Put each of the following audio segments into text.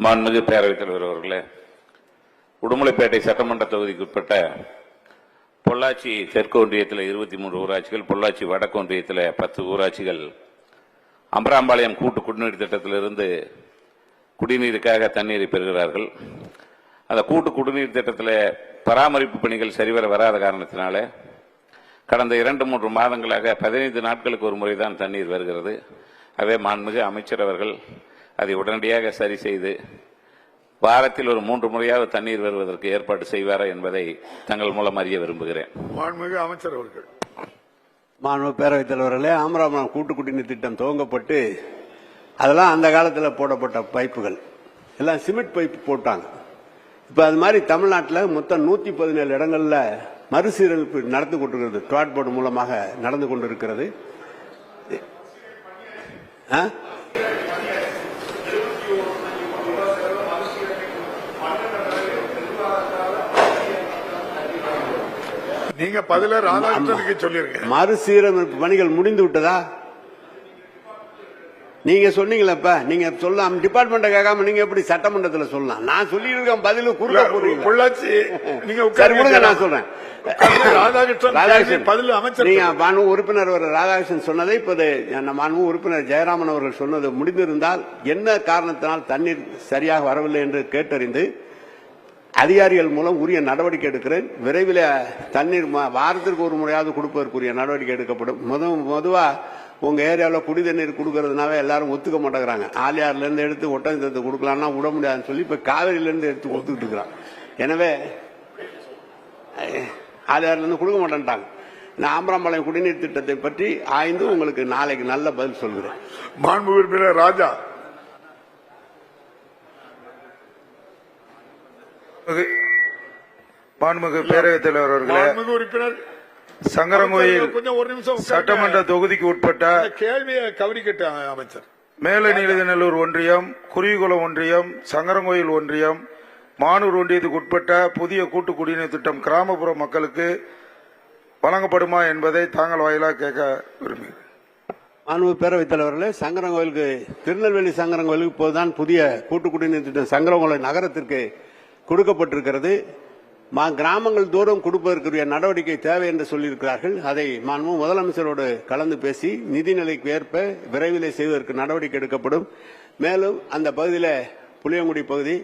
மாண்புமிகு பேரவைத் தலைவர் அவர்களே, உடுமலைப்பேட்டை சட்டமன்ற தொகுதிக்கு உட்பட்ட பொள்ளாச்சி தெற்கு ஒன்றியத்தில் 23 ஊராட்சிகள், பொள்ளாச்சி வடக்கு ஒன்றியத்தில் 10 ஊராட்சிகள் அம்பராம்பாளையம் கூட்டு குடிநீர் திட்டத்திலிருந்து குடிநீருக்காக தண்ணீரை பெறுகிறார்கள். அந்த கூட்டு குடிநீர் திட்டத்தில் பராமரிப்பு பணிகள் சரிவர வராத காரணத்தினால கடந்த 2-3 மாதங்களாக 15 நாட்களுக்கு ஒரு முறைதான் தண்ணீர் வருகிறது. அதே மாண்புமிகு அமைச்சர் அவர்கள் அதை உடனடியாக சரி செய்து வாரத்தில் ஒரு 3 முறையாவது தண்ணீர் வருவதற்கு ஏற்பாடு செய்வாரா என்பதை தங்கள் மூலம் அறிய விரும்புகிறேன். மாண்புமிகு அமைச்சர் அவர்கள். மாண்புமிகு பேரவைத் தலைவர்களே, ஆமராமரம் கூட்டு குடிநீர் திட்டம் துவங்கப்பட்டு அதெல்லாம் அந்த காலத்தில் போடப்பட்ட பைப்புகள் எல்லாம் சிமெண்ட் பைப்பு போட்டாங்க. இப்போ அது மாதிரி தமிழ்நாட்டில் மொத்தம் 117 இடங்கள்ல மறுசீரமைப்பு நடந்து கொண்டிருக்கிறது. ட்ராட் போர்டு மூலமாக நடந்து கொண்டிருக்கிறது. நீங்க பதில ராதாகிருஷ்ணனுக்கு சொல்லிருங்க. மறுசீரமைப்பு பணிகள் முடிந்து விட்டதா? நீங்க சொன்னீங்களப்ப, நீங்க சொல்லலாம். டிபார்ட்மெண்ட் கேட்காம நீங்க எப்படி சட்டமன்றத்தில் சொல்லலாம்? நான் சொல்லி இருக்கேன், பதிலு குறுக்க போறீங்க. பொள்ளாச்சி நீங்க நான் சொல்றேன். ராதாகிருஷ்ணன் பதில் அமைச்சர். நீங்க மாண்பு உறுப்பினர் ராதாகிருஷ்ணன் சொன்னதை இப்போது மாண்பு உறுப்பினர் ஜெயராமன் அவர்கள் சொன்னது முடிந்திருந்தால் என்ன காரணத்தினால் தண்ணீர் சரியாக வரவில்லை என்று கேட்டறிந்து அதிகாரிகள் மூலம் உரிய நடவடிக்கை எடுக்கிறேன். விரைவில் தண்ணீர் வாரத்திற்கு ஒரு முறையாவது கொடுப்பதற்குரிய நடவடிக்கை எடுக்கப்படும். பொதுவா உங்க ஏரியாவில் குடி தண்ணீர் கொடுக்கறதுனாவே எல்லாரும் ஒத்துக்க மாட்டேங்கிறாங்க. ஆலியார்ல இருந்து எடுத்து ஒட்டஞ்சத்து கொடுக்கலாம்னா விட முடியாதுன்னு சொல்லி இப்ப காவிரியில இருந்து எடுத்து கொடுத்துக்கிட்டு இருக்கிறான். எனவே ஆலியார்ல இருந்து கொடுக்க மாட்டேன்ட்டாங்க. நான் ஆம்பராம்பாளையம் குடிநீர் திட்டத்தை பற்றி ஆய்ந்து உங்களுக்கு நாளைக்கு நல்ல பதில் சொல்கிறேன். மாண்பு உறுப்பினர் ராஜா. மாண்புமிகு பேரவைத் தலைவர் அவர்களே, உறுப்பினர் சங்கரங்கோயில் சட்டமன்ற தொகுதிக்கு உட்பட்ட கேள்வியை கவனிக்கட்ட அமைச்சர். மேலநீலநல்லூர் ஒன்றியம், குருவிகுளம் ஒன்றியம், சங்கரங்கோயில் ஒன்றியம், மானூர் ஒன்றியத்துக்கு உட்பட்ட புதிய கூட்டு குடிநீர் திட்டம் கிராமப்புற மக்களுக்கு வழங்கப்படுமா என்பதை தாங்கள் வாயிலாக கேட்க விரும்புகிறேன். மாண்பு பேரவைத் தலைவர்களே, சங்கரங்கோயிலுக்கு திருநெல்வேலி சங்கரங்கோயிலுக்கு இப்போதுதான் புதிய கூட்டு குடிநீர் திட்டம் சங்கரங்கோயில் நகரத்திற்கு கொடுக்கப்பட்டிருக்கிறது. கிராமங்கள் தோறும் கொடுப்பதற்குரிய நடவடிக்கை தேவை என்று சொல்லியிருக்கிறார்கள். அதை மாண்பு முதலமைச்சரோடு கலந்து பேசி நிதிநிலைக்கு ஏற்ப விரைவில் செய்வதற்கு நடவடிக்கை எடுக்கப்படும். மேலும் அந்த பகுதியில் புளியங்குடி பகுதி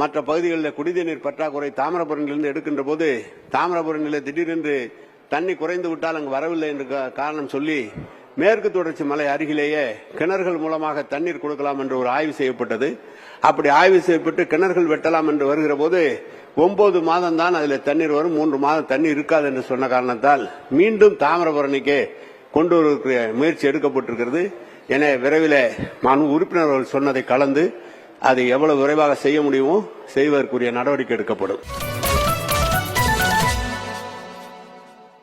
மற்ற பகுதிகளில் குடிநீர் பற்றாக்குறை தாமிரபரணியிலிருந்து எடுக்கின்ற போது தாமிரபரணியில் திடீரென்று தண்ணி குறைந்து விட்டால் அங்கு வரவில்லை என்று காரணம் சொல்லி மேற்கு தொடர்ச்சி மலை அருகிலேயே கிணறுகள் மூலமாக தண்ணீர் கொடுக்கலாம் என்று ஒரு ஆய்வு செய்யப்பட்டது. அப்படி ஆய்வு செய்யப்பட்டு கிணறுகள் வெட்டலாம் என்று வருகிற போது 9 மாதம் தான் அதில் தண்ணீர் வரும், 3 மாதம் தண்ணீர் இருக்காது என்று சொன்ன காரணத்தால் மீண்டும் தாமிரபரணிக்கு கொண்டு வருவதற்கு முயற்சி எடுக்கப்பட்டிருக்கிறது. என விரைவில் மாண்பு உறுப்பினர்கள் சொன்னதை கலந்து அதை எவ்வளவு விரைவாக செய்ய முடியுமோ செய்வதற்குரிய நடவடிக்கை எடுக்கப்படும்.